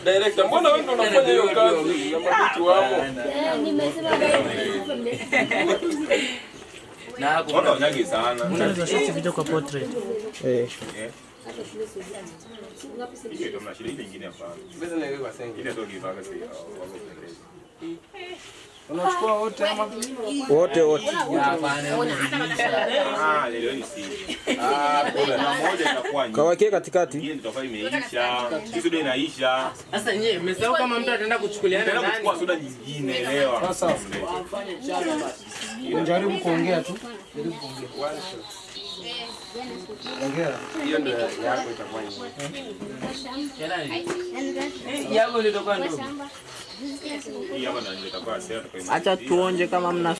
Director, mbona wewe ndo unafanya hiyo kazi ya mabiki wao? Nimesema na hapo unanyagi sana. Unaweza shoti video kwa portrait. Hiyo ndio mashirika nyingine hapa. Basi na wewe wasenge. Ile ndio kivaka sasa wako pendeza. Unachukua wote ama wote. Leo ni si. Kuna moja itakuwa nyingi. Kawakie katikati. Hii ndio tofauti imeisha. Hizo ndio inaisha. Sasa nyewe mmesahau kama mtu ataenda kuchukuliana ndani. Tena kuchukua soda nyingine elewa. sasa? Unajaribu kuongea tu. Jaribu kuongea. Ongea. Hiyo ndio yako itakuwa nyingi. Yako ndio ndio. Hii hapa ndio itakuwa sasa. Acha tuonje kama mna